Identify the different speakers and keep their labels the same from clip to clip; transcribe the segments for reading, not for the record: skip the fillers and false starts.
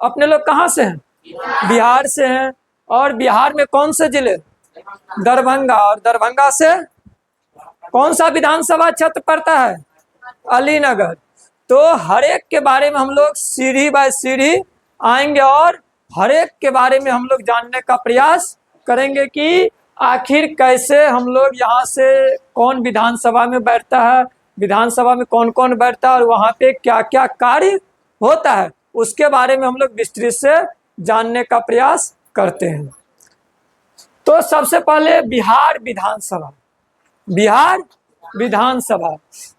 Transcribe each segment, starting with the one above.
Speaker 1: अपने लोग कहाँ से हैं? बिहार से हैं। और बिहार में कौन से जिले? दरभंगा। और दरभंगा से कौन सा विधानसभा क्षेत्र पड़ता है? अलीनगर। तो हर एक के बारे में हम लोग सीढ़ी बाय सीढ़ी आएंगे और हर एक के बारे में हम लोग जानने का प्रयास करेंगे कि आखिर कैसे हम लोग यहाँ से कौन विधानसभा में बैठता है, विधानसभा में कौन कौन बैठता है और वहाँ पे क्या क्या कार्य होता है, उसके बारे में हम लोग विस्तृत से जानने का प्रयास करते हैं। तो सबसे पहले बिहार विधानसभा। बिहार विधानसभा,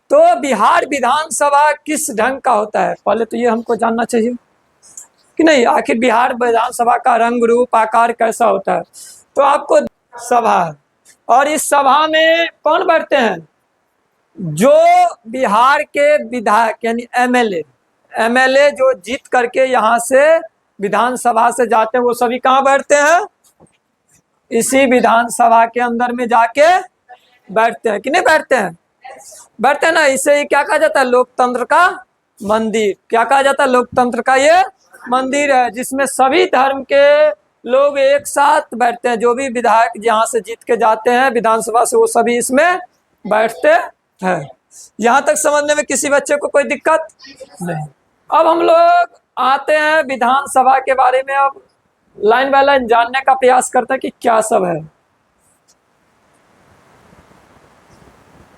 Speaker 1: तो बिहार विधानसभा किस ढंग का होता है, पहले तो ये हमको जानना चाहिए कि नहीं, आखिर बिहार विधानसभा का रंग रूप आकार कैसा होता है। तो आपको सभा है और इस सभा में कौन बैठते हैं? जो बिहार के विधायक यानी एमएलए जो जीत करके यहाँ से विधानसभा से जाते हैं, वो सभी कहाँ बैठते हैं? इसी विधानसभा के अंदर में जाके बैठते हैं कि नहीं बैठते हैं? बैठते हैं ना। इसे क्या कहा जाता है? लोकतंत्र का मंदिर। क्या कहा जाता है? लोकतंत्र का ये मंदिर है जिसमें सभी धर्म के लोग एक साथ बैठते हैं। जो भी विधायक यहाँ से जीत के जाते हैं विधानसभा से, वो सभी इसमें बैठते हैं। यहाँ तक समझने में किसी बच्चे को कोई दिक्कत नहीं। अब हम लोग आते हैं विधानसभा के बारे में, अब लाइन बाय लाइन जानने का प्रयास करते हैं कि क्या सब है।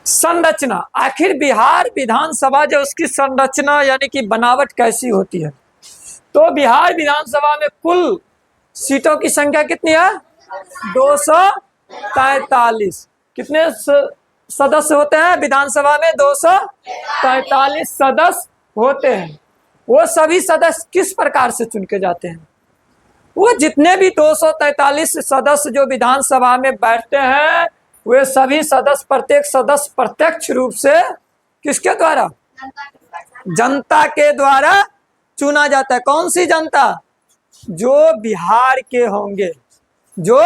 Speaker 1: संरचना, आखिर बिहार विधानसभा जो उसकी संरचना यानी कि बनावट कैसी होती है। तो बिहार विधानसभा में कुल सीटों की संख्या कितनी है? 243। कितने सदस्य होते हैं विधानसभा में? 243 सदस्य होते हैं। वो सभी सदस्य किस प्रकार से चुन के जाते हैं? वो जितने भी 243 सदस्य जो विधानसभा में बैठते हैं, वे सभी सदस्य, प्रत्येक सदस्य प्रत्यक्ष रूप से किसके द्वारा? जनता के द्वारा चुना जाता है। कौन सी जनता? जो बिहार के होंगे, जो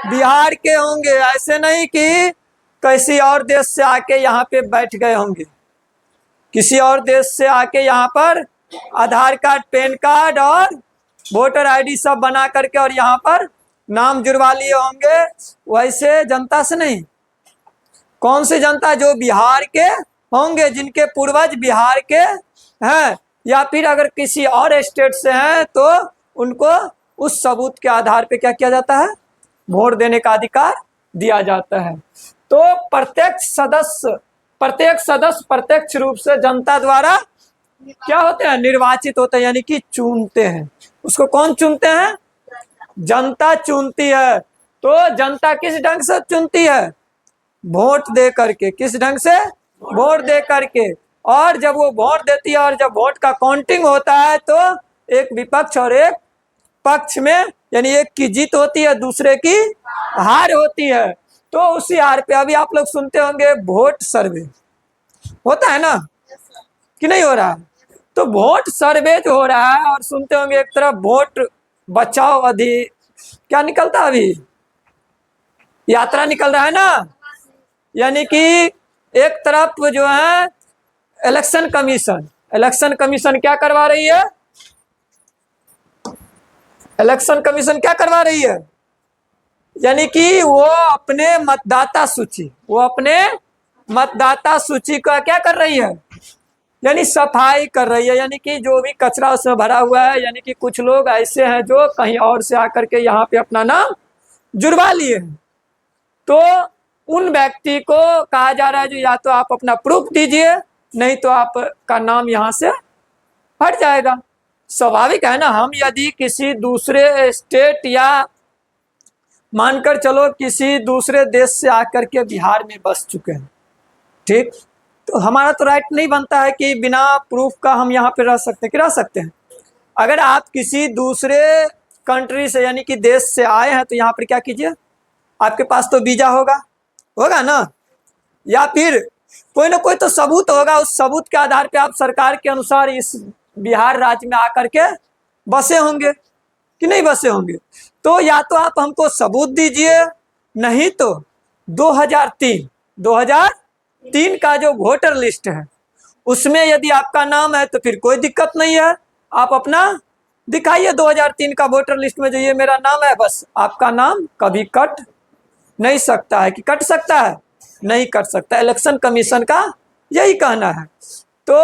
Speaker 1: बिहार के होंगे। ऐसे नहीं कि किसी और देश से आके यहाँ पे बैठ गए होंगे, किसी और देश से आके यहाँ पर आधार कार्ड, पैन कार्ड और वोटर आईडी सब बना करके और यहाँ पर नाम जुड़वा लिए होंगे। वैसे जनता से नहीं। कौन सी जनता? जो बिहार के होंगे, जिनके पूर्वज बिहार के हैं, या फिर अगर किसी और स्टेट से हैं तो उनको उस सबूत के आधार पे क्या किया जाता है? वोट देने का अधिकार दिया जाता है। तो प्रत्येक सदस्य प्रत्यक्ष रूप से जनता द्वारा क्या होते हैं? निर्वाचित होते हैं, यानी कि चुनते हैं। उसको कौन चुनते हैं? जनता चुनती है। तो जनता किस ढंग से चुनती है? वोट दे करके। किस ढंग से? वोट दे करके। और जब वो वोट देती है और जब वोट का काउंटिंग होता है तो एक विपक्ष और एक पक्ष में, यानी एक की जीत होती है, दूसरे की हार होती है। तो उसी हार पे अभी आप लोग सुनते होंगे वोट सर्वे होता है ना, कि नहीं हो रहा है? तो वोट सर्वे जो हो रहा है, और सुनते होंगे एक तरफ वोट बचाओ क्या निकलता है अभी? यात्रा निकल रहा है ना। यानी कि एक तरफ जो है इलेक्शन कमीशन क्या करवा रही है? इलेक्शन कमीशन क्या करवा रही है? यानी कि वो अपने मतदाता सूची का क्या कर रही है? यानी सफाई कर रही है। यानी कि जो भी कचरा उसमें भरा हुआ है, यानी कि कुछ लोग ऐसे हैं जो कहीं और से आकर के यहाँ पे अपना नाम जुड़वा लिए हैं, तो उन व्यक्ति को कहा जा रहा है जो या तो आप अपना प्रूफ दीजिए, नहीं तो आपका नाम यहाँ से हट जाएगा। स्वाभाविक है ना। हम यदि किसी दूसरे स्टेट या मानकर चलो किसी दूसरे देश से आकर के बिहार में बस चुके हैं, ठीक, तो हमारा तो राइट नहीं बनता है कि बिना प्रूफ का हम यहाँ पे रह सकते हैं। कि रह सकते हैं? अगर आप किसी दूसरे कंट्री से यानी कि देश से आए हैं तो यहाँ पर क्या कीजिए, आपके पास तो वीजा होगा ना, या फिर कोई ना कोई तो सबूत होगा। उस सबूत के आधार पे आप सरकार के अनुसार इस बिहार राज्य में आकर के बसे होंगे कि नहीं बसे होंगे। तो या तो आप हमको सबूत दीजिए, नहीं तो 2003 का जो वोटर लिस्ट है उसमें यदि आपका नाम है तो फिर कोई दिक्कत नहीं है, आप अपना दिखाइए 2003 का वोटर लिस्ट में जो ये मेरा नाम है, बस आपका नाम कभी कट नहीं सकता है। कि कट सकता है? नहीं कट सकता। इलेक्शन कमीशन का यही कहना है। तो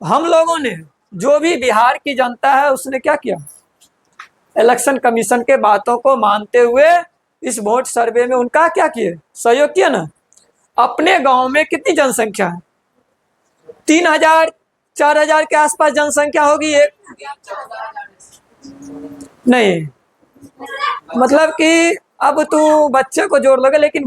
Speaker 1: हम लोगों ने, जो भी बिहार की जनता है, उसने क्या किया? इलेक्शन कमीशन के बातों को मानते हुए इस वोट सर्वे में उनका क्या किए? सहयोग किया ना। अपने गांव में कितनी जनसंख्या है? 3000 4000 के आसपास जनसंख्या होगी। एक नहीं, मतलब कि अब तू बच्चे को जोड़ लोगे, लेकिन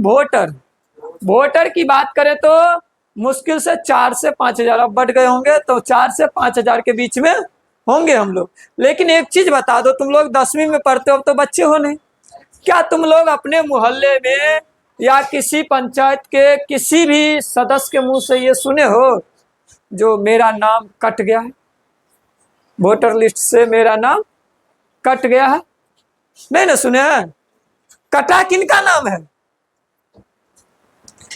Speaker 1: वोटर की बात करें तो मुश्किल से 4 से 5000, अब बढ़ गए होंगे तो 4 से 5000 के बीच में होंगे हम लोग। लेकिन एक चीज बता दो, तुम लोग 10वीं में पढ़ते हो, अब तो बच्चे हो नहीं। क्या तुम लोग अपने मोहल्ले में या किसी पंचायत के किसी भी सदस्य के मुंह से ये सुने हो जो मेरा नाम कट गया है, वोटर लिस्ट से मेरा नाम कट गया है? नहीं ना सुने हैं। कटा किनका नाम है?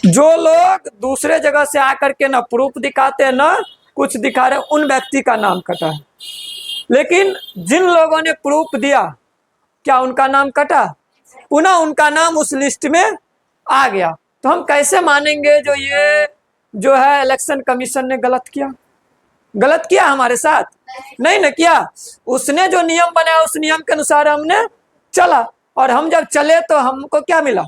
Speaker 1: जो लोग दूसरे जगह से आकर के ना प्रूफ दिखाते हैं ना कुछ दिखा रहे, उन व्यक्ति का नाम कटा है। लेकिन जिन लोगों ने प्रूफ दिया, क्या उनका नाम कटा? पुनः उनका नाम उस लिस्ट में आ गया। तो हम कैसे मानेंगे जो ये जो है इलेक्शन कमीशन ने गलत किया? गलत किया हमारे साथ? नहीं ना किया। उसने जो नियम बनाया उस नियम के अनुसार हमने चला, और हम जब चले तो हमको क्या मिला?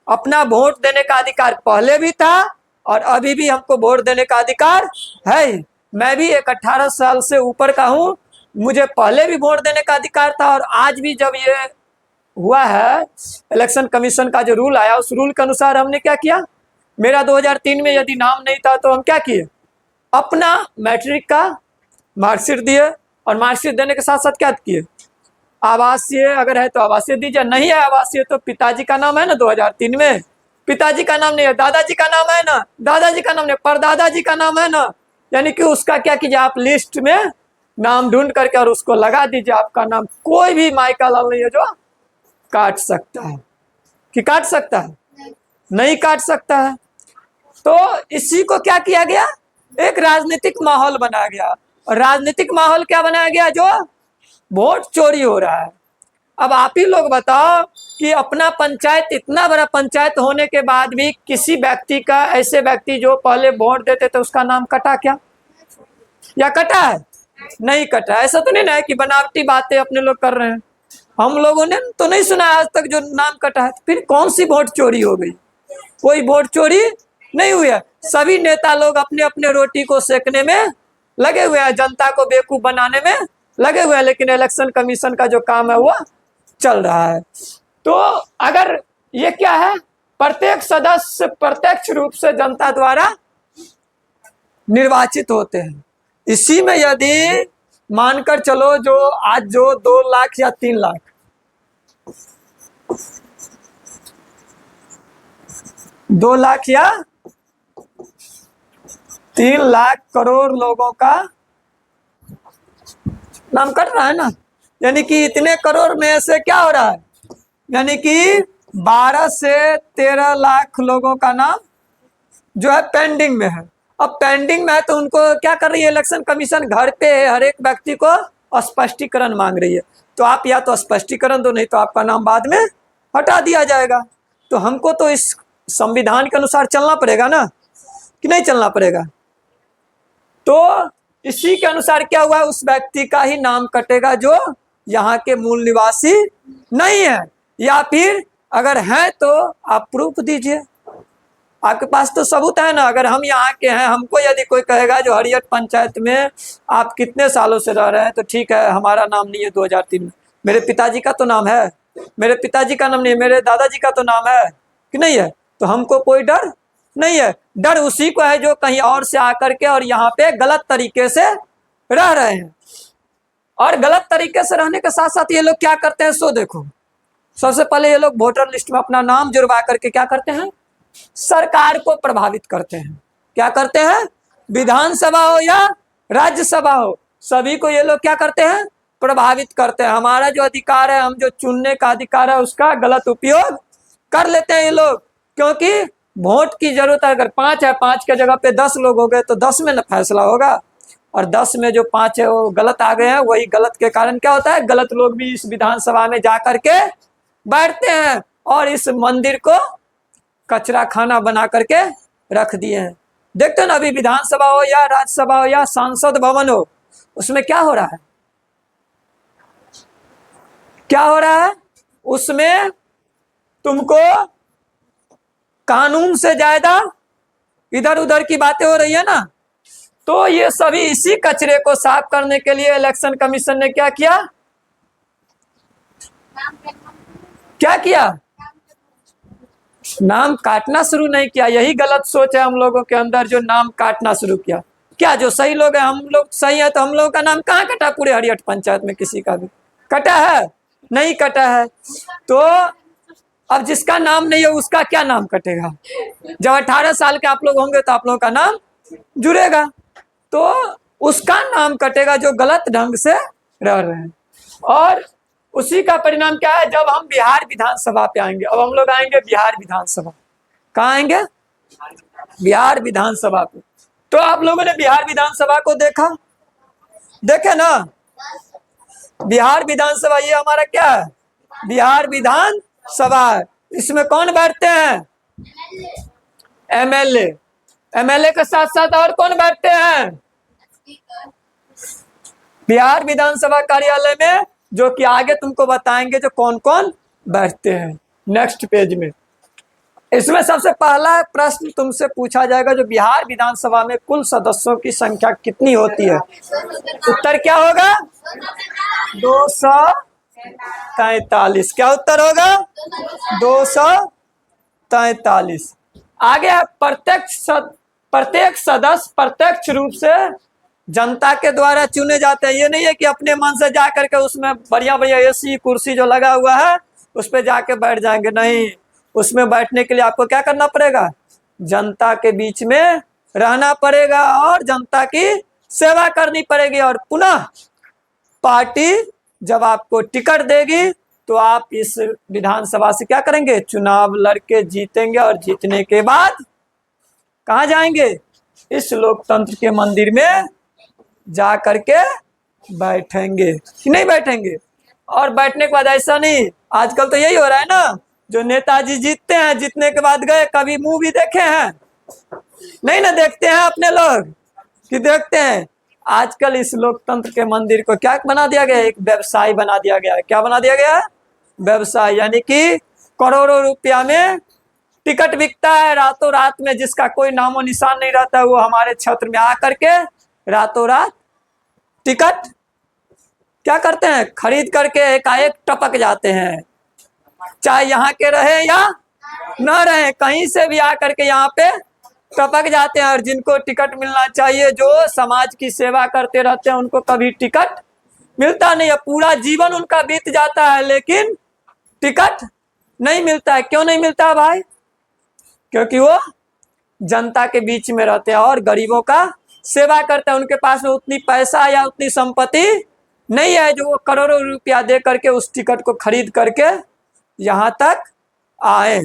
Speaker 1: अपना वोट देने का अधिकार पहले भी था और अभी भी हमको वोट देने का अधिकार है। मैं भी एक 18 साल से ऊपर का हूँ, मुझे पहले भी वोट देने का अधिकार था, और आज भी जब ये हुआ है इलेक्शन कमीशन का जो रूल आया, उस रूल के अनुसार हमने क्या किया? मेरा 2003 में यदि नाम नहीं था तो हम क्या किए? अपना मैट्रिक का मार्कशीट दिए, और मार्कशीट देने के साथ साथ क्या किए? आवासीय अगर है तो आवासीय दीजिए, नहीं है आवासीय तो पिताजी का नाम है ना 2003 में, पिताजी का नाम नहीं है, दादाजी का नाम है ना, दादाजी का नाम नहीं, परदादाजी का नाम है ना। यानी कि उसका क्या कीजिए, आप लिस्ट में नाम ढूंढ करके और उसको लगा दीजिए आपका नाम। कोई भी माइका लाल नहीं है जो काट सकता है। कि काट सकता है? नहीं काट सकता है। तो इसी को क्या किया गया? एक राजनीतिक माहौल बनाया गया। और राजनीतिक माहौल क्या बनाया गया? जो वोट चोरी हो रहा है। अब आप ही लोग बताओ कि अपना पंचायत, इतना बड़ा पंचायत होने के बाद भी किसी व्यक्ति का, ऐसे व्यक्ति जो पहले वोट देते थे, उसका नाम कटा क्या? या कटा है? नहीं कटा। ऐसा तो नहीं ना है कि बनावटी बातें अपने लोग कर रहे हैं। हम लोगों ने तो नहीं सुना आज तक जो नाम कटा है। फिर कौन सी वोट चोरी हो गई? कोई वोट चोरी नहीं हुई है। सभी नेता लोग अपने अपने रोटी को सेकने में लगे हुए हैं, जनता को बेवकूफ बनाने में लगे हुए हैं, लेकिन इलेक्शन कमीशन का जो काम है वो चल रहा है। तो अगर ये क्या है, प्रत्येक सदस्य प्रत्यक्ष रूप से जनता द्वारा निर्वाचित होते हैं। इसी में यदि मानकर चलो जो आज जो 2 लाख या 3 लाख, 2 लाख या 3 लाख करोड़ लोगों का नाम कट रहा है ना, यानी कि इतने करोड़ में से क्या हो रहा है, यानी कि 12 से 13 लाख लोगों का नाम जो है पेंडिंग में है। अब पेंडिंग में है तो उनको क्या कर रही है इलेक्शन कमीशन? घर पे हर एक व्यक्ति को स्पष्टीकरण मांग रही है। तो आप या तो स्पष्टीकरण दो, नहीं तो आपका नाम बाद में हटा दिया जाएगा। तो हमको तो इस संविधान के अनुसार चलना पड़ेगा ना, कि नहीं चलना पड़ेगा? तो इसी के अनुसार क्या हुआ, उस व्यक्ति का ही नाम कटेगा जो यहाँ के मूल निवासी नहीं है, या फिर अगर है तो आप प्रूफ दीजिए। आपके पास तो सबूत है ना। अगर हम यहाँ के हैं, हमको यदि कोई कहेगा जो हरियट पंचायत में आप कितने सालों से रह रहे हैं, तो ठीक है हमारा नाम नहीं है 2003 में, मेरे पिताजी का तो नाम है, मेरे पिताजी का नाम नहीं है, मेरे दादाजी का तो नाम है, कि नहीं है? तो हमको कोई डर नहीं है। डर उसी को है जो कहीं और से आकर के और यहाँ पे गलत तरीके से रह रहे हैं। और गलत तरीके से रहने के साथ साथ ये लोग क्या करते हैं, सो देखो, सबसे पहले ये लोग वोटर लिस्ट में अपना नाम जुड़वा करके क्या करते हैं, सरकार को प्रभावित करते हैं। क्या करते हैं? विधानसभा हो या राज्यसभा हो, सभी को ये लोग क्या करते हैं, प्रभावित करते हैं। हमारा जो अधिकार है, हम जो चुनने का अधिकार है, उसका गलत उपयोग कर लेते हैं ये लोग। क्योंकि वोट की जरूरत है, अगर 5 है, 5 के जगह पे 10 लोग हो गए तो 10 में न फैसला होगा। और 10 में जो 5 है वो गलत आ गए हैं। वही गलत के कारण क्या होता है, गलत लोग भी इस विधानसभा में जा करके बैठते हैं और इस मंदिर को कचरा खाना बना करके रख दिए हैं। देखते हैं ना, अभी विधानसभा हो या राज्यसभा हो या सांसद भवन हो, उसमें क्या हो रहा है, क्या हो रहा है उसमें, तुमको कानून से ज्यादा इधर उधर की बातें हो रही है ना। तो ये सभी इसी कचरे को साफ करने के लिए इलेक्शन कमीशन ने क्या किया, क्या किया, नाम काटना शुरू नहीं किया। यही गलत सोच है हम लोगों के अंदर, जो नाम काटना शुरू किया। क्या जो सही लोग हैं, हम लोग सही है तो हम लोगों का नाम कहाँ कटा, पूरे हरिहट पंचायत में किसी का भी कटा है, नहीं कटा है। तो अब जिसका नाम नहीं है उसका क्या नाम कटेगा, जब 18 साल के आप लोग होंगे तो आप लोगों का नाम जुड़ेगा, तो उसका नाम कटेगा जो गलत ढंग से रह रहे हैं। और उसी का परिणाम क्या है, जब हम बिहार विधानसभा पे आएंगे, अब हम लोग आएंगे बिहार विधानसभा, कहाँ आएंगे, बिहार विधानसभा पे। तो आप लोगों ने बिहार विधानसभा को देखा, देखे ना, बिहार विधानसभा ये हमारा क्या है, बिहार विधानसभा है। इसमें कौन बैठते हैं, एमएलए, एमएलए के साथ साथ और कौन बैठते हैं, बिहार विधानसभा कार्यालय में, जो कि आगे तुमको बताएंगे जो कौन कौन बैठते हैं नेक्स्ट पेज में। इसमें सबसे पहला प्रश्न तुमसे पूछा जाएगा, जो बिहार विधानसभा में कुल सदस्यों की संख्या कितनी होती है। उत्तर क्या होगा, 243। क्या उत्तर होगा, 243। आगे प्रत्येक सदस्य प्रत्यक्ष रूप से जनता के द्वारा चुने जाते हैं। ये नहीं है कि अपने मन से जा करके उसमें बढ़िया बढ़िया एसी कुर्सी जो लगा हुआ है उस पर जाके बैठ जाएंगे, नहीं। उसमें बैठने के लिए आपको क्या करना पड़ेगा, जनता के बीच में रहना पड़ेगा और जनता की सेवा करनी पड़ेगी। और पुनः पार्टी जब आपको टिकट देगी तो आप इस विधानसभा से क्या करेंगे, चुनाव लड़के जीतेंगे और जीतने के बाद कहाँ जाएंगे, इस लोकतंत्र के मंदिर में जा करके बैठेंगे कि नहीं बैठेंगे। और बैठने के बाद ऐसा नहीं, आजकल तो यही हो रहा है ना, जो नेताजी जीतते हैं, जीतने के बाद गए, कभी मूवी देखे हैं, नहीं ना देखते हैं अपने लोग कि देखते हैं। आजकल इस लोकतंत्र के मंदिर को क्या बना दिया गया है, एक व्यवसाय बना दिया गया है। क्या बना दिया गया है, व्यवसाय, यानी कि करोड़ों रुपया में टिकट बिकता है रातों रात में, जिसका कोई नामो निशान नहीं रहता, वो हमारे क्षेत्र में आकर के रातों रात टिकट क्या करते हैं, खरीद करके एकाएक टपक जाते हैं, चाहे यहाँ के रहे या न रहे, कहीं से भी आकर के यहाँ पे टपक जाते हैं। और जिनको टिकट मिलना चाहिए, जो समाज की सेवा करते रहते हैं, उनको कभी टिकट मिलता नहीं है, पूरा जीवन उनका बीत जाता है लेकिन टिकट नहीं मिलता है। क्यों नहीं मिलता है भाई, क्योंकि वो जनता के बीच में रहते हैं और गरीबों का सेवा करते हैं। उनके पास में उतनी पैसा या उतनी संपत्ति नहीं है जो वो करोड़ों रुपया दे करके उस टिकट को खरीद करके यहाँ तक आए।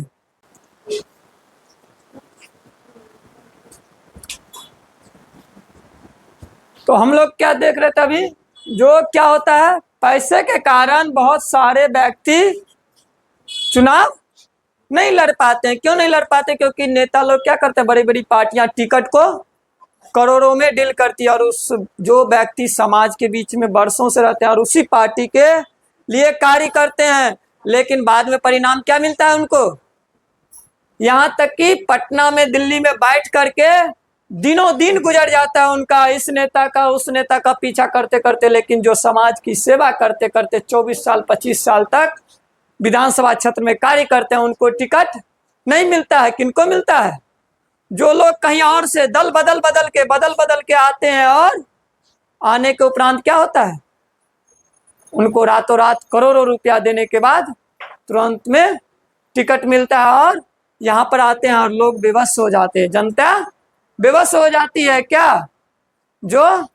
Speaker 1: तो हम लोग क्या देख रहे थे अभी, जो क्या होता है, पैसे के कारण बहुत सारे व्यक्ति चुनाव नहीं लड़ पाते हैं। क्यों नहीं लड़ पाते, क्योंकि नेता लोग क्या करते हैं, बड़ी बड़ी पार्टियां टिकट को करोड़ों में डील करती है और उस जो व्यक्ति समाज के बीच में वर्षों से रहते हैं और उसी पार्टी के लिए कार्य करते हैं, लेकिन बाद में परिणाम क्या मिलता है उनको, यहाँ तक कि पटना में, दिल्ली में बैठ करके दिनों दिन गुजर जाता है उनका, इस नेता का उस नेता का पीछा करते करते। लेकिन जो समाज की सेवा करते करते 24 साल 25 साल तक विधानसभा क्षेत्र में कार्य करते हैं, उनको टिकट नहीं मिलता है। किनको मिलता है, जो लोग कहीं और से दल बदल के आते हैं और आने के उपरांत क्या होता है, उनको रातों रात करोड़ों रुपया देने के बाद तुरंत में टिकट मिलता है और यहाँ पर आते हैं और लोग बेबस हो जाते हैं, जनता बेबस हो जाती है। क्या, जो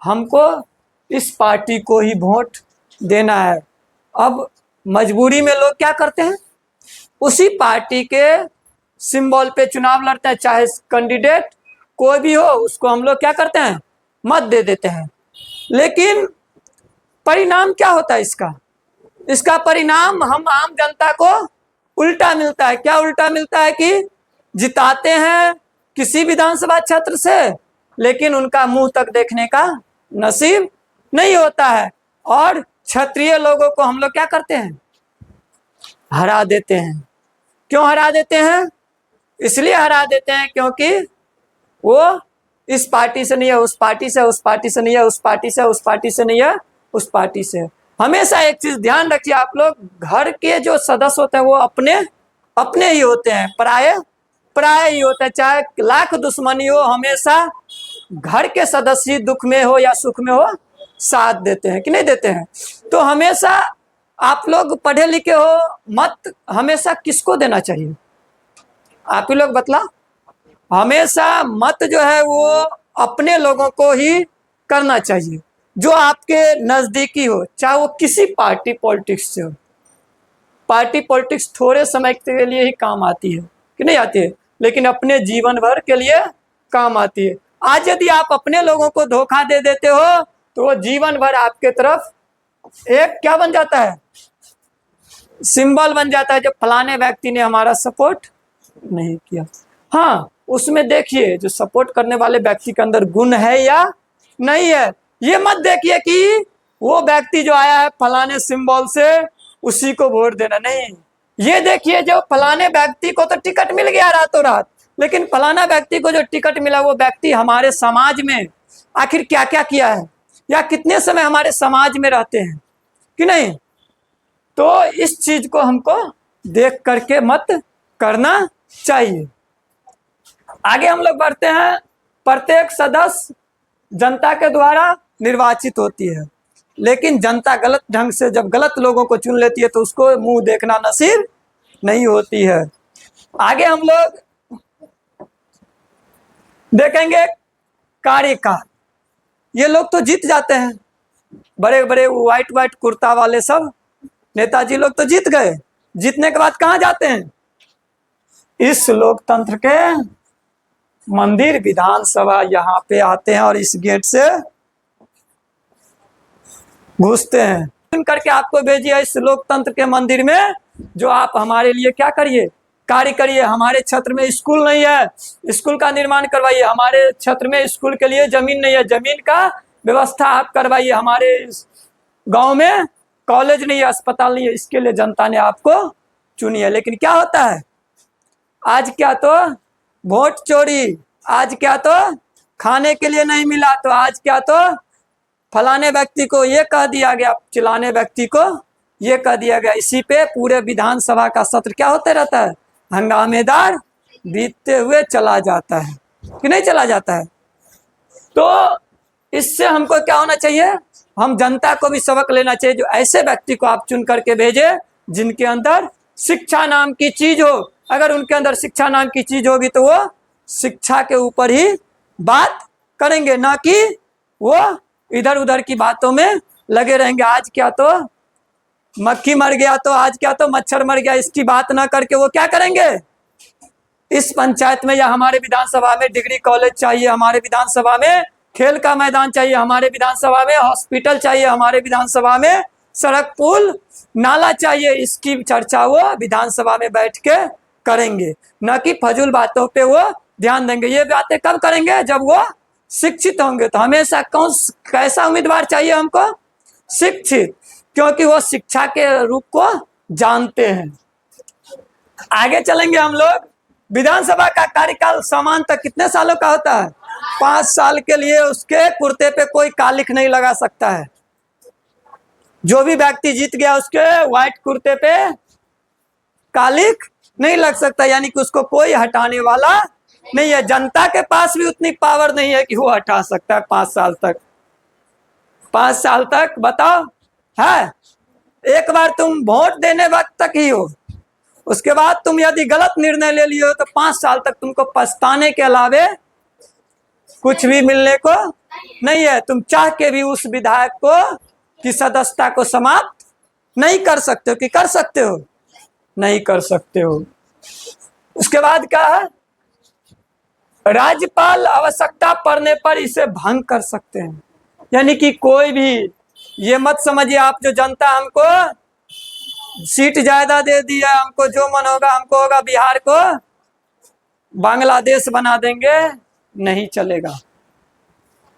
Speaker 1: हमको इस पार्टी को ही वोट देना है। अब मजबूरी में लोग क्या करते हैं, उसी पार्टी के सिंबल पे चुनाव लड़ते हैं, चाहे कैंडिडेट कोई भी हो, उसको हम लोग क्या करते हैं, मत दे देते हैं। लेकिन परिणाम क्या होता है इसका? इसका परिणाम हम आम जनता को उल्टा मिलता है। क्या उल्टा मिलता है? कि जिताते हैं किसी विधानसभा क्षेत्र से, लेकिन उनका मुंह तक देखने का नसीब नहीं होता है। और क्षत्रिय लोगों को हम लोग क्या करते हैं? हरा देते हैं। क्यों हरा देते हैं? इसलिए हरा देते हैं क्योंकि वो इस पार्टी से नहीं है, उस पार्टी से, उस पार्टी से नहीं है, उस पार्टी से, उस पार्टी से नहीं है, उस पार्टी से। हमेशा एक चीज ध्यान रखिए आप लोग, घर के जो सदस्य होते हैं वो अपने अपने ही होते हैं, पराये ही होते हैं। चाहे लाख दुश्मनी हो, हमेशा घर के सदस्य दुख में हो या सुख में हो साथ देते हैं कि नहीं देते हैं। तो हमेशा आप लोग पढ़े लिखे हो, मत हमेशा किसको देना चाहिए? आप ही लोग बतला। हमेशा मत जो है वो अपने लोगों को ही करना चाहिए, जो आपके नजदीकी हो, चाहे वो किसी पार्टी पॉलिटिक्स से हो। पार्टी पॉलिटिक्स थोड़े समय के लिए ही काम आती है कि नहीं आती है, लेकिन अपने जीवन भर के लिए काम आती है। आज यदि आप अपने लोगों को धोखा दे देते हो तो वो जीवन भर आपके तरफ एक क्या बन जाता है? सिंबल बन जाता है, जो फलाने व्यक्ति ने हमारा सपोर्ट नहीं किया। हाँ, उसमें देखिए जो सपोर्ट करने वाले व्यक्ति के अंदर गुण है या नहीं है। ये मत देखिए कि वो व्यक्ति जो आया है फलाने सिंबल से उसी को वोट देना, नहीं। ये देखिए जो फलाने व्यक्ति को तो टिकट मिल गया रातों रात, लेकिन फलाना व्यक्ति को जो टिकट मिला वो व्यक्ति हमारे समाज में आखिर क्या क्या किया है, या कितने समय हमारे समाज में रहते हैं कि नहीं। तो इस चीज को हमको देख करके मत करना चाहिए। आगे हम लोग बढ़ते हैं। प्रत्येक सदस्य जनता के द्वारा निर्वाचित होती है, लेकिन जनता गलत ढंग से जब गलत लोगों को चुन लेती है तो उसको मुंह देखना नसीब नहीं होती है। आगे हम लोग देखेंगे कार्यकाल। ये लोग तो जीत जाते हैं, बड़े बड़े व्हाइट कुर्ता वाले सब नेताजी लोग तो जीत गए। जीतने के बाद कहाँ जाते हैं? इस लोकतंत्र के मंदिर विधानसभा यहाँ पे आते हैं और इस गेट से घुसते हैं। चुन करके आपको भेजिए इस लोकतंत्र के मंदिर में, जो आप हमारे लिए क्या करिए? कार्य करिए। हमारे क्षेत्र में स्कूल नहीं है, स्कूल का निर्माण करवाइए। हमारे क्षेत्र में स्कूल के लिए जमीन नहीं है, जमीन का व्यवस्था आप करवाइए। हमारे गांव में कॉलेज नहीं है, अस्पताल नहीं है, इसके लिए जनता ने आपको चुनी है। लेकिन क्या होता है आज? क्या तो वोट चोरी, आज क्या तो खाने के लिए नहीं मिला, तो आज क्या तो फलाने व्यक्ति को ये कह दिया गया, चिल्लाने व्यक्ति को ये कह दिया गया। इसी पे पूरे विधानसभा का सत्र क्या होते रहता है? हंगामेदार बीतते हुए चला जाता है कि नहीं चला जाता है। तो इससे हमको क्या होना चाहिए? हम जनता को भी सबक लेना चाहिए, जो ऐसे व्यक्ति को आप चुन करके भेजे जिनके अंदर शिक्षा नाम की चीज हो। अगर उनके अंदर शिक्षा नाम की चीज होगी तो वो शिक्षा के ऊपर ही बात करेंगे, ना कि वो इधर उधर की बातों में लगे रहेंगे। आज क्या तो मक्खी मर गया, तो आज क्या तो मच्छर मर गया, इसकी बात ना करके वो क्या करेंगे? इस पंचायत में या हमारे विधानसभा में डिग्री कॉलेज चाहिए, हमारे विधानसभा में खेल का मैदान चाहिए, हमारे विधानसभा में हॉस्पिटल चाहिए, हमारे विधानसभा में सड़क पुल नाला चाहिए, इसकी चर्चा वो विधानसभा में बैठ के करेंगे, न कि फजूल बातों पे वो ध्यान देंगे। ये बातें कब करेंगे? जब वो शिक्षित होंगे। तो हमेशा कैसा उम्मीदवार चाहिए हमको? शिक्षित, क्योंकि वो शिक्षा के रूप को जानते हैं। आगे चलेंगे हम लोग। विधानसभा का कार्यकाल सामान्यतः कितने सालों का होता है? 5 साल के लिए उसके कुर्ते पे कोई कालिख नहीं लगा सकता है। जो भी व्यक्ति जीत गया उसके व्हाइट कुर्ते पे कालिख नहीं लग सकता, यानी कि उसको कोई हटाने वाला नहीं है। जनता के पास भी उतनी पावर नहीं है कि वो हटा सकता है 5 साल तक। 5 साल तक बताओ है, एक बार तुम वोट देने वक्त तक ही हो, उसके बाद तुम यदि गलत निर्णय ले लिए हो तो 5 साल तक तुमको पछताने के अलावे कुछ भी मिलने को नहीं है। तुम चाह के भी उस विधायक को की सदस्यता को समाप्त नहीं कर सकते हो, कि कर सकते हो? नहीं कर सकते हो। उसके बाद क्या है? राज्यपाल आवश्यकता पड़ने पर इसे भंग कर सकते हैं। यानी कि कोई भी, ये मत समझिए आप जो जनता हमको सीट ज्यादा दे दिया, हमको जो मन होगा हमको होगा, बिहार को बांग्लादेश बना देंगे, नहीं चलेगा।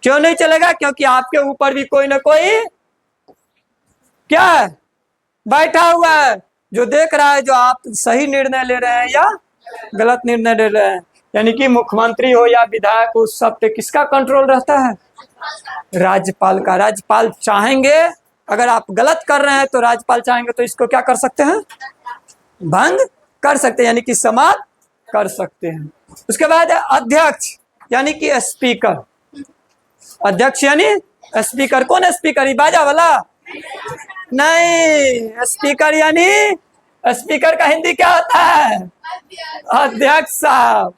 Speaker 1: क्यों नहीं चलेगा? क्योंकि आपके ऊपर भी कोई ना कोई क्या है, बैठा हुआ है, जो देख रहा है जो आप सही निर्णय ले रहे हैं या गलत निर्णय ले रहे हैं। यानी कि मुख्यमंत्री हो या विधायक, उस सब पे किसका कंट्रोल रहता है? राज्यपाल का। राज्यपाल चाहेंगे, अगर आप गलत कर रहे हैं तो राज्यपाल चाहेंगे तो इसको क्या कर सकते हैं? भंग कर सकते हैं, यानी कि समाप्त कर सकते हैं। उसके बाद अध्यक्ष यानी कि स्पीकर। अध्यक्ष यानी स्पीकर। कौन है स्पीकर? बाजा वाला नहीं, स्पीकर यानी, स्पीकर का हिंदी क्या होता है? अध्यक्ष साहब।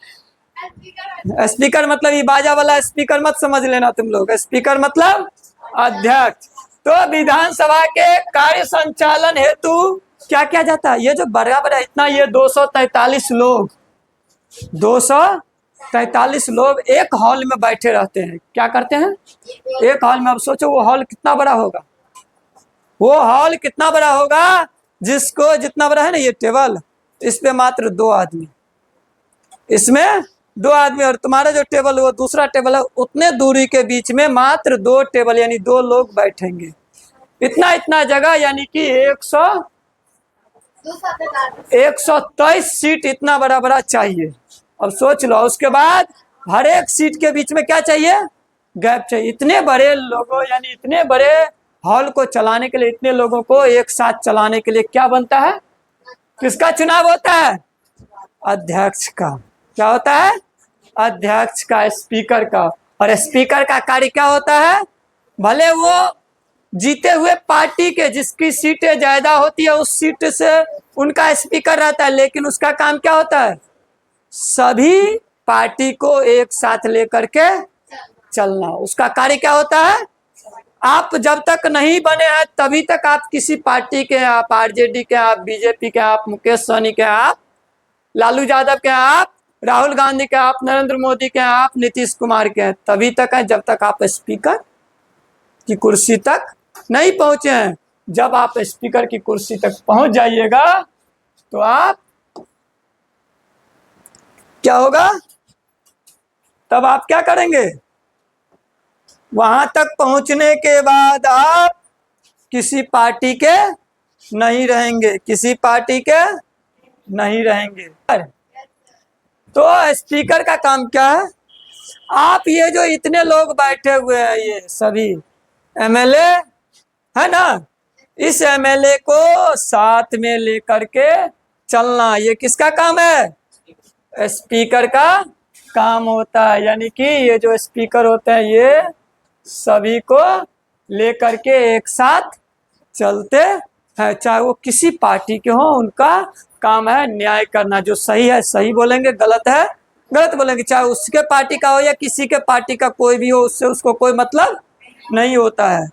Speaker 1: स्पीकर मतलब ये बाजा वाला स्पीकर मत समझ लेना तुम लोग। स्पीकर मतलब अध्यक्ष। तो विधानसभा के कार्य संचालन हेतु क्या किया जाता है? ये जो बड़ा बड़ा इतना, ये 243 लोग, 243 लोग एक हॉल में बैठे रहते हैं। क्या करते हैं? एक हॉल में। अब सोचो वो हॉल कितना बड़ा होगा, वो हॉल कितना बड़ा होगा, जिसको जितना बड़ा है ना ये टेबल, इस पे मात्र 2 आदमी, इसमें 2 आदमी, और तुम्हारा जो टेबल है वो दूसरा टेबल है, उतने दूरी के बीच में मात्र 2 टेबल यानी 2 लोग बैठेंगे। इतना इतना जगह, यानी कि 123 सीट, इतना बड़ा बड़ा चाहिए। अब सोच लो, उसके बाद हर एक सीट के बीच में क्या चाहिए? गैप चाहिए। इतने बड़े लोगों, यानी इतने बड़े हॉल को चलाने के लिए, इतने लोगों को एक साथ चलाने के लिए क्या बनता है? किसका चुनाव होता है? अध्यक्ष का। क्या होता है? अध्यक्ष का, स्पीकर का। और स्पीकर का कार्य क्या होता है? भले वो जीते हुए पार्टी के जिसकी सीटें ज्यादा होती है उस सीट से उनका स्पीकर रहता है, लेकिन उसका काम क्या होता है? सभी पार्टी को एक साथ लेकर के चलना। उसका कार्य क्या होता है? आप जब तक नहीं बने हैं तभी तक आप किसी पार्टी के, आप आरजेडी के, आप बीजेपी के, आप मुकेश सहनी के, आप लालू यादव के, आप राहुल गांधी के, आप नरेंद्र मोदी के, आप नीतीश कुमार के, तभी तक है जब तक आप स्पीकर की कुर्सी तक नहीं पहुंचे हैं। जब आप स्पीकर की कुर्सी तक पहुंच जाइएगा तो आप क्या होगा? तब आप क्या करेंगे? वहां तक पहुंचने के बाद आप किसी पार्टी के नहीं रहेंगे, किसी पार्टी के नहीं रहेंगे। तो स्पीकर का काम क्या है? आप ये जो इतने लोग बैठे हुए हैं, ये सभी एमएलए है ना, इस एमएलए को साथ में लेकर के चलना, ये किसका काम है? स्पीकर का काम होता है। यानी कि ये जो स्पीकर होते हैं ये सभी को लेकर के एक साथ चलते हैं, चाहे वो किसी पार्टी के हो। उनका काम है न्याय करना, जो सही है सही बोलेंगे, गलत है गलत बोलेंगे, चाहे उसके पार्टी का हो या किसी के पार्टी का कोई भी हो, उससे उसको कोई मतलब नहीं होता है।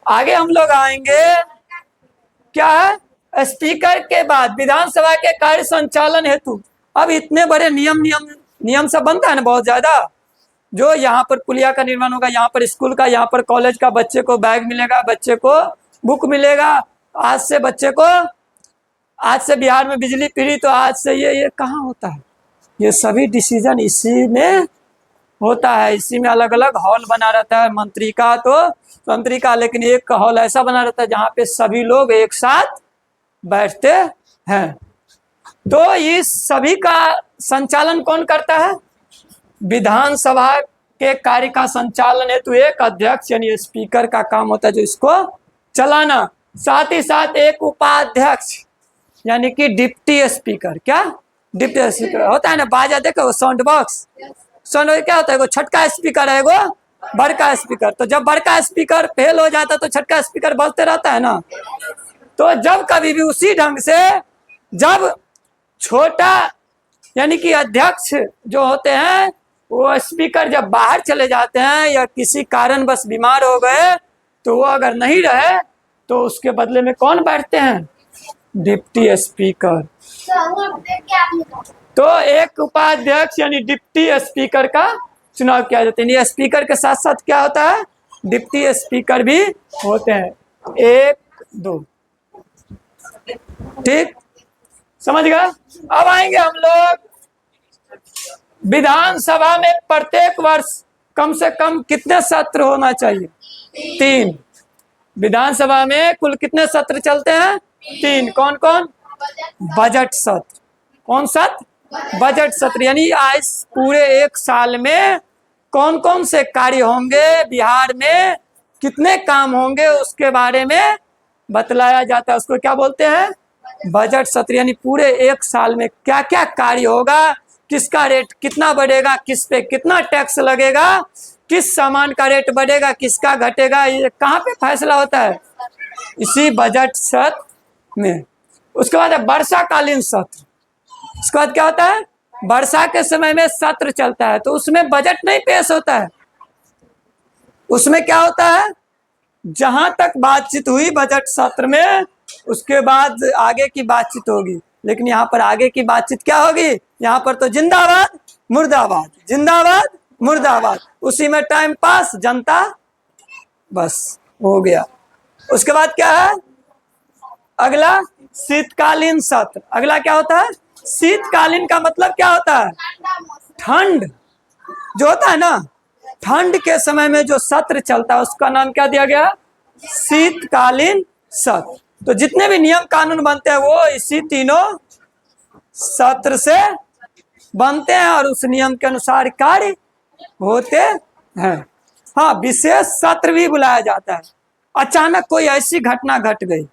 Speaker 1: आगे हम लोग आएंगे, क्या है? स्पीकर के बाद विधानसभा के कार्य संचालन हेतु, अब इतने बड़े नियम सब बनता है ना, बहुत ज्यादा। जो यहाँ पर पुलिया का निर्माण होगा, यहाँ पर स्कूल का, यहाँ पर कॉलेज का, बच्चे को बैग मिलेगा, बच्चे को बुक मिलेगा, आज से बच्चे को, आज से बिहार में बिजली फ्री, तो आज से ये कहाँ होता है? ये सभी डिसीजन इसी में होता है। इसी में अलग अलग हॉल बना रहता है, मंत्री का तो मंत्री का, लेकिन एक हॉल ऐसा बना रहता है जहाँ पे सभी लोग एक साथ बैठते हैं। तो इस सभी का संचालन कौन करता है? विधानसभा के कार्य का संचालन हेतु एक अध्यक्ष यानी स्पीकर का काम होता है, जो इसको चलाना। साथ ही साथ एक उपाध्यक्ष यानी कि डिप्टी स्पीकर। क्या? डिप्टी स्पीकर होता है ना, बाजा देखो साउंड बॉक्स, साउंड क्या होता है? वो छटका स्पीकर है, वो बड़का स्पीकर। तो जब बड़का स्पीकर फेल हो जाता है तो छटका स्पीकर बजते रहता है ना। तो जब कभी भी उसी ढंग से जब छोटा यानी कि अध्यक्ष जो होते हैं वो स्पीकर जब बाहर चले जाते हैं या किसी कारण बस बीमार हो गए, तो वो अगर नहीं रहे तो उसके बदले में कौन बैठते हैं? Deputy speaker. तो एक उपाध्यक्ष यानी डिप्टी स्पीकर का चुनाव किया जाता है। यानी स्पीकर के साथ साथ क्या होता है, डिप्टी स्पीकर भी होते हैं। 1 2 ठीक, समझ गए। अब आएंगे हम लोग विधानसभा में प्रत्येक वर्ष कम से कम कितने सत्र होना चाहिए? 3। विधानसभा में कुल कितने सत्र चलते हैं? 3। कौन कौन? बजट सत्र। कौन सत्र? बजट सत्र। यानी आज पूरे एक साल में कौन कौन से कार्य होंगे, बिहार में कितने काम होंगे, उसके बारे में बतलाया जाता है। उसको क्या बोलते हैं? बजट सत्र। यानी पूरे एक साल में क्या क्या कार्य होगा, किसका रेट कितना बढ़ेगा, किस पे कितना टैक्स लगेगा, किस सामान का रेट बढ़ेगा, किसका घटेगा, ये कहाँ पे फैसला होता है? इसी बजट सत्र में। उसके बाद है वर्षाकालीन सत्र। उसके बाद क्या होता है? वर्षा के समय में सत्र चलता है, तो उसमें बजट नहीं पेश होता है। उसमें क्या होता है, जहां तक बातचीत हुई बजट सत्र में, उसके बाद आगे की बातचीत होगी। लेकिन यहाँ पर आगे की बातचीत क्या होगी? यहाँ पर तो जिंदाबाद मुर्दाबाद, जिंदाबाद मुर्दाबाद, उसी में टाइम पास, जनता, बस हो गया। उसके बाद क्या है? अगला शीतकालीन सत्र। अगला क्या होता है? शीतकालीन का मतलब क्या होता है? ठंड जो होता है ना, ठंड के समय में जो सत्र चलता है उसका नाम क्या दिया गया? शीतकालीन सत्र। तो जितने भी नियम कानून बनते हैं वो इसी तीनों सत्र से बनते हैं और उस नियम के अनुसार कार्य होते हैं। हाँ, विशेष सत्र भी बुलाया जाता है। अचानक कोई ऐसी घटना घट गई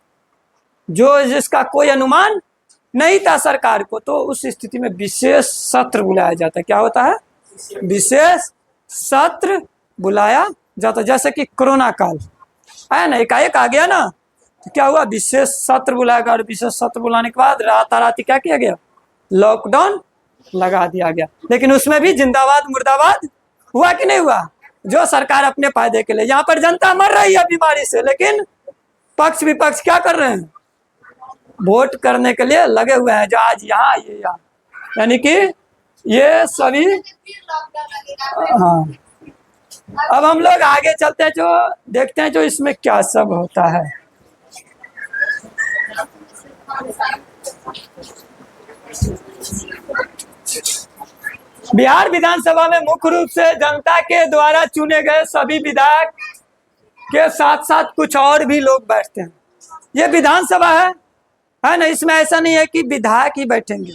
Speaker 1: जो जिसका कोई अनुमान नहीं था सरकार को, तो उस स्थिति में विशेष सत्र बुलाया जाता है। क्या होता है? विशेष सत्र बुलाया जाता है। जैसे कि कोरोना काल आया ना, एकाएक आ गया ना, तो क्या हुआ? विशेष सत्र बुलाया गया और विशेष सत्र बुलाने के बाद राताराती क्या किया गया? लॉकडाउन लगा दिया गया। लेकिन उसमें भी जिंदाबाद मुर्दाबाद हुआ कि नहीं हुआ? जो सरकार अपने फायदे के लिए, यहाँ पर जनता मर रही है बीमारी से, लेकिन पक्ष विपक्ष क्या कर रहे हैं? वोट करने के लिए लगे हुए हैं, जो आज यहाँ ये यहाँ। यानी कि ये सभी। हाँ, अब हम लोग आगे चलते हैं, जो देखते हैं जो इसमें क्या सब होता है। बिहार विधानसभा में मुख्य रूप से जनता के द्वारा चुने गए सभी विधायक के साथ साथ कुछ और भी लोग बैठते हैं। ये विधानसभा है ना, इसमें ऐसा नहीं है कि विधायक ही बैठेंगे,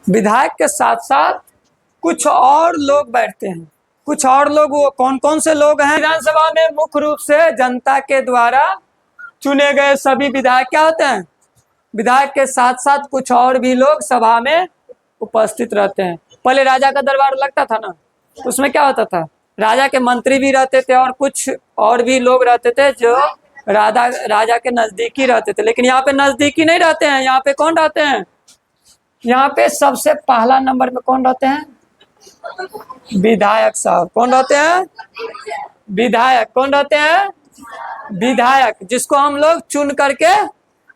Speaker 1: विधायक के साथ साथ कुछ और लोग बैठते हैं। कुछ और लोग वो कौन कौन से लोग हैं? विधानसभा में मुख्य रूप से जनता के द्वारा चुने गए सभी विधायक क्या होते हैं? विधायक के साथ साथ कुछ और भी लोग सभा में उपस्थित रहते हैं। पहले राजा का दरबार लगता था ना, तो उसमें क्या होता था? राजा के मंत्री भी रहते थे और कुछ और भी लोग रहते थे जो राजा के नजदीकी रहते थे। लेकिन यहाँ पे नजदीकी नहीं रहते हैं। यहाँ पे कौन रहते हैं? यहाँ पे सबसे पहला नंबर पे कौन रहते हैं? विधायक साहब। कौन रहते हैं? विधायक। कौन रहते हैं? विधायक, जिसको हम लोग चुन करके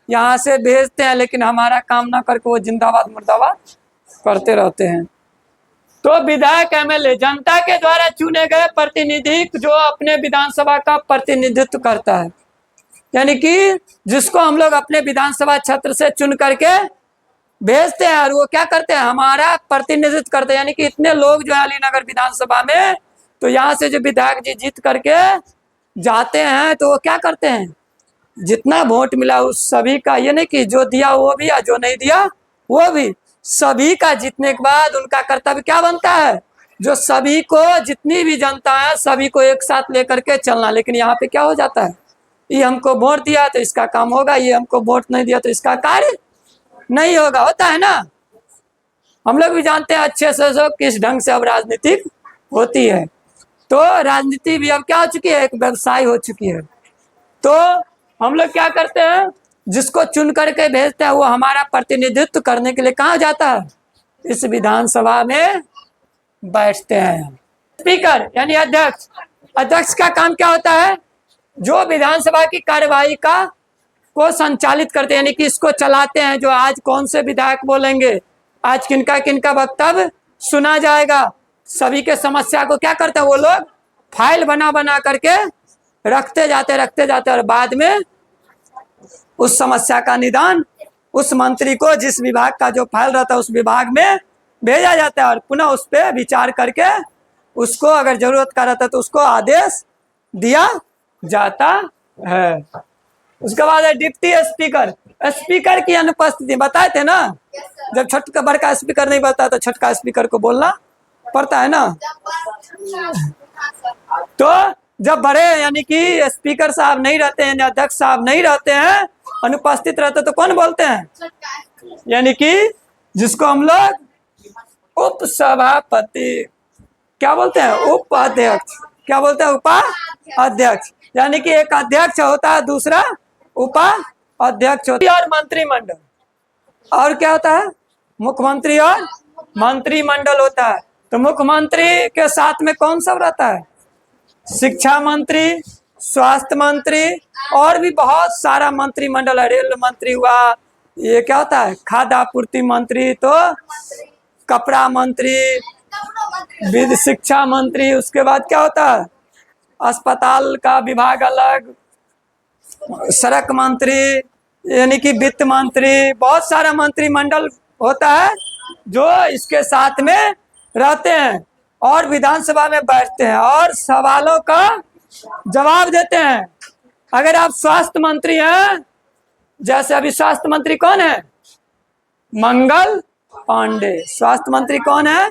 Speaker 1: यहाँ से भेजते हैं, लेकिन हमारा काम ना करके वो जिंदाबाद मुर्दाबाद करते रहते हैं। तो विधायक एमएलए जनता के द्वारा चुने गए प्रतिनिधि जो अपने विधानसभा का प्रतिनिधित्व करता है। यानी कि जिसको हम लोग अपने विधानसभा क्षेत्र से चुन करके भेजते हैं और वो क्या करते हैं? हमारा प्रतिनिधित्व करते हैं। यानी कि इतने लोग जो है अलीनगर विधानसभा में, तो यहाँ से जो विधायक जी जीत करके जाते हैं तो वो क्या करते हैं? जितना वोट मिला उस सभी का, ये नहीं कि जो दिया वो भी या जो नहीं दिया वो भी, सभी का जीतने के बाद उनका कर्तव्य क्या बनता है? जो सभी को, जितनी भी जनता है सभी को एक साथ लेकर के चलना। लेकिन यहाँ पे क्या हो जाता है? ये हमको वोट दिया तो इसका काम होगा, ये हमको वोट नहीं दिया तो इसका कार्य नहीं होगा। होता है ना, हम लोग भी जानते हैं अच्छे से जो किस ढंग से अब राजनीति होती है। तो राजनीति भी अब क्या हो चुकी है? एक व्यवसाय हो चुकी है। तो हम लोग क्या करते हैं? जिसको चुन करके भेजते हैं वो हमारा प्रतिनिधित्व करने के लिए कहाँ जाता है? इस विधानसभा में बैठते हैं। स्पीकर यानी अध्यक्ष। अध्यक्ष का काम क्या होता है? जो विधानसभा की कार्यवाही को संचालित करते हैं, यानी कि इसको चलाते हैं। जो आज कौन से विधायक बोलेंगे, आज किनका किनका वक्तव्य सुना जाएगा। सभी के समस्या को क्या करते हैं वो लोग, फाइल बना बना करके रखते जाते और बाद में उस समस्या का निदान उस मंत्री को, जिस विभाग का जो फाइल रहता है उस विभाग में भेजा जाता है और पुनः उस पर विचार करके उसको अगर जरूरत का रहता है तो उसको आदेश दिया जाता है। उसके बाद है डिप्टी स्पीकर। स्पीकर की अनुपस्थिति बताए थे ना, जब छोटा बड़का स्पीकर नहीं बता तो छोटका स्पीकर को बोलना पड़ता है ना। तो जब बड़े यानी कि स्पीकर साहब नहीं रहते हैं, अध्यक्ष साहब नहीं रहते हैं, अनुपस्थित रहते तो कौन बोलते हैं, यानी कि जिसको हम लोग उप सभापति क्या बोलते हैं, उपाध्यक्ष क्या बोलते हैं, उपाध्यक्ष। यानी कि एक अध्यक्ष होता है, दूसरा उपाध्यक्ष होता है। और मंत्रिमंडल, और क्या होता है, मुख्यमंत्री और मंत्रिमंडल होता है। तो मुख्यमंत्री के साथ में कौन सब रहता है, शिक्षा मंत्री, स्वास्थ्य मंत्री और भी बहुत सारा मंत्रिमंडल है। रेल मंत्री हुआ, ये क्या होता है, खाद्य आपूर्ति मंत्री, तो कपड़ा मंत्री, विधि शिक्षा मंत्री। उसके बाद क्या होता है, अस्पताल का विभाग अलग, सड़क मंत्री यानी कि वित्त मंत्री, बहुत सारा मंत्रिमंडल होता है जो इसके साथ में रहते हैं और विधानसभा में बैठते हैं और सवालों का जवाब देते हैं। अगर आप स्वास्थ्य मंत्री हैं, जैसे अभी स्वास्थ्य मंत्री कौन है, मंगल पांडे। स्वास्थ्य मंत्री कौन है,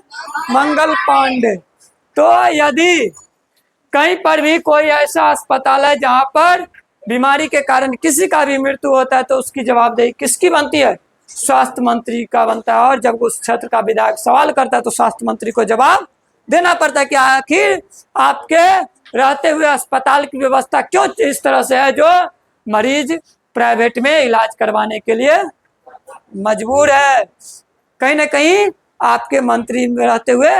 Speaker 1: मंगल पांडे। तो यदि कहीं पर भी कोई ऐसा अस्पताल है जहां पर बीमारी के कारण किसी का भी मृत्यु होता है तो उसकी जवाबदेही किसकी बनती है, स्वास्थ्य मंत्री का बनता है। और जब उस क्षेत्र का विधायक सवाल करता है तो स्वास्थ्य मंत्री को जवाब देना पड़ता है कि आखिर आपके रहते हुए अस्पताल की व्यवस्था क्यों इस तरह से है जो मरीज प्राइवेट में इलाज करवाने के लिए मजबूर है। कहीं ना कहीं आपके मंत्री में रहते हुए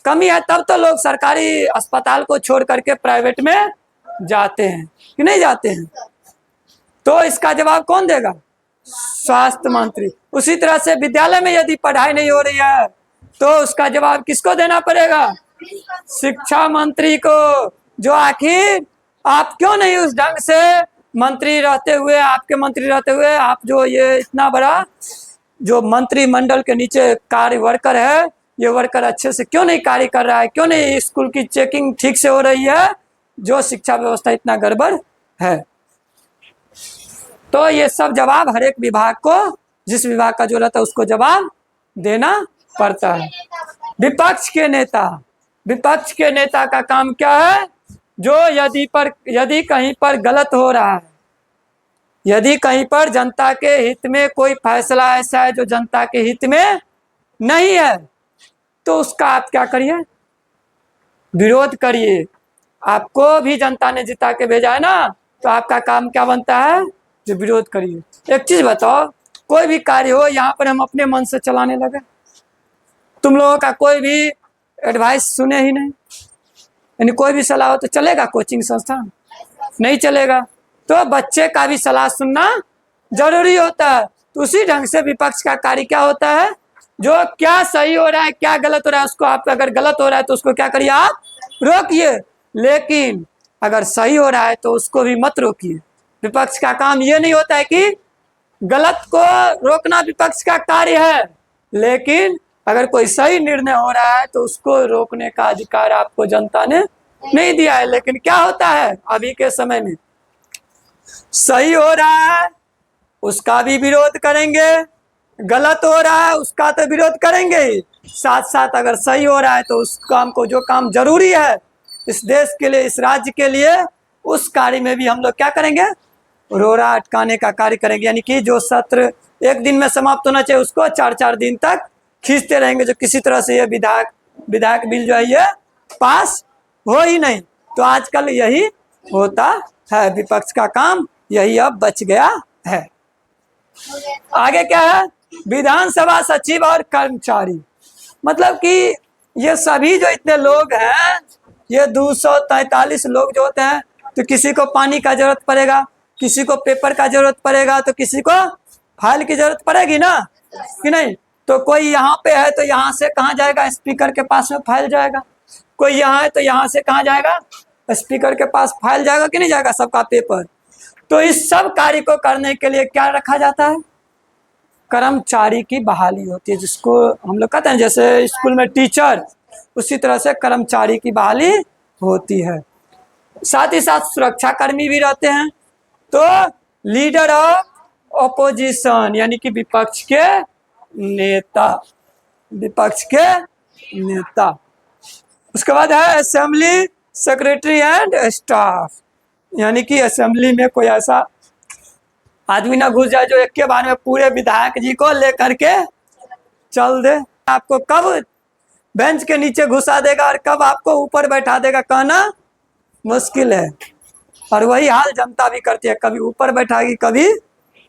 Speaker 1: कमी है, तब तो लोग सरकारी अस्पताल को छोड़ करके प्राइवेट में जाते हैं कि नहीं जाते हैं। तो इसका जवाब कौन देगा, स्वास्थ्य मंत्री। उसी तरह से विद्यालय में यदि पढ़ाई नहीं हो रही है तो उसका जवाब किसको देना पड़ेगा, शिक्षा मंत्री को। जो आखिर आप क्यों नहीं उस ढंग से मंत्री रहते हुए, आपके मंत्री रहते हुए आप जो ये इतना बड़ा जो मंत्रिमंडल के नीचे कार्य वर्कर है, ये वर्कर अच्छे से क्यों नहीं कार्य कर रहा है, क्यों नहीं स्कूल की चेकिंग ठीक से हो रही है, जो शिक्षा व्यवस्था इतना गड़बड़ है। तो ये सब जवाब हर एक विभाग को, जिस विभाग का जो रहता है उसको जवाब देना पड़ता है। विपक्ष के नेता, विपक्ष के नेता का काम क्या है, जो यदि कहीं पर गलत हो रहा है, यदि कहीं पर जनता के हित में कोई फैसला ऐसा है जो जनता के हित में नहीं है तो उसका आप क्या करिए, विरोध करिए। आपको भी जनता ने जिता के भेजा है ना, तो आपका काम क्या बनता है, जो विरोध करिए। एक चीज बताओ, कोई भी कार्य हो यहाँ पर हम अपने मन से चलाने लगे, तुम लोगों का कोई भी एडवाइस सुने ही नहीं, यानी कोई भी सलाह हो तो चलेगा कोचिंग संस्थान, नहीं चलेगा। तो बच्चे का भी सलाह सुनना जरूरी होता है। तो उसी ढंग से विपक्ष का कार्य क्या होता है, जो क्या सही हो रहा है क्या गलत हो रहा है उसको आप, अगर गलत हो रहा है तो उसको क्या करिए, आप रोकिए, लेकिन अगर सही हो रहा है तो उसको भी मत रोकिए। विपक्ष का काम ये नहीं होता है कि गलत को रोकना विपक्ष का कार्य है, लेकिन अगर कोई सही निर्णय हो रहा है तो उसको रोकने का अधिकार आपको जनता ने नहीं दिया है। लेकिन क्या होता है अभी के समय में, सही हो रहा है उसका भी विरोध करेंगे, गलत हो रहा है उसका तो विरोध करेंगे ही, साथ साथ अगर सही हो रहा है तो उस काम को, जो काम जरूरी है इस देश के लिए, इस राज्य के लिए, उस कार्य में भी हम लोग क्या करेंगे, रोड़ा अटकाने का कार्य करेंगे। यानी कि जो सत्र एक दिन में समाप्त होना चाहिए उसको 4-4 दिन तक खींचते रहेंगे, जो किसी तरह से ये विधायक बिल जो है ये पास हो ही नहीं। तो आजकल यही होता है, विपक्ष का काम यही अब बच गया है। आगे क्या है, विधानसभा सचिव और कर्मचारी, मतलब कि ये सभी जो इतने लोग हैं, ये 243 लोग जो होते हैं, तो किसी को पानी का जरूरत पड़ेगा, किसी को पेपर का जरूरत पड़ेगा, तो किसी को फाइल की जरूरत पड़ेगी ना कि नहीं। तो कोई यहाँ पे है तो यहाँ से कहाँ जाएगा, स्पीकर के पास में फाइल जाएगा। कोई यहाँ है तो यहाँ से कहाँ जाएगा, स्पीकर के पास फाइल जाएगा कि नहीं जाएगा, सबका पेपर। तो इस सब कार्य को करने के लिए क्या रखा जाता है, कर्मचारी की बहाली होती है, जिसको हम लोग कहते हैं जैसे स्कूल में टीचर, उसी तरह से कर्मचारी की बहाली होती है। साथ ही साथ सुरक्षा कर्मी भी रहते हैं। तो लीडर ऑफ ऑपोजिशन यानी कि विपक्ष के नेता, विपक्ष के नेता। उसके बाद है असेंबली सेक्रेटरी एंड स्टाफ, यानी कि असेंबली में कोई ऐसा आदमी ना घुस जाए जो एक के बार में पूरे विधायक जी को लेकर के चल दे। आपको कब बेंच के नीचे घुसा देगा और कब आपको ऊपर बैठा देगा कहना मुश्किल है। और वही हाल जनता भी करती है, कभी ऊपर बैठाएगी कभी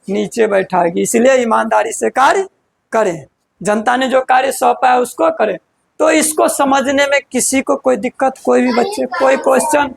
Speaker 1: नीचे बैठाएगी। इसलिए ईमानदारी से कार्य करें, जनता ने जो कार्य सौंपा है उसको करें। तो इसको समझने में किसी को कोई दिक्कत, कोई भी बच्चे कोई क्वेश्चन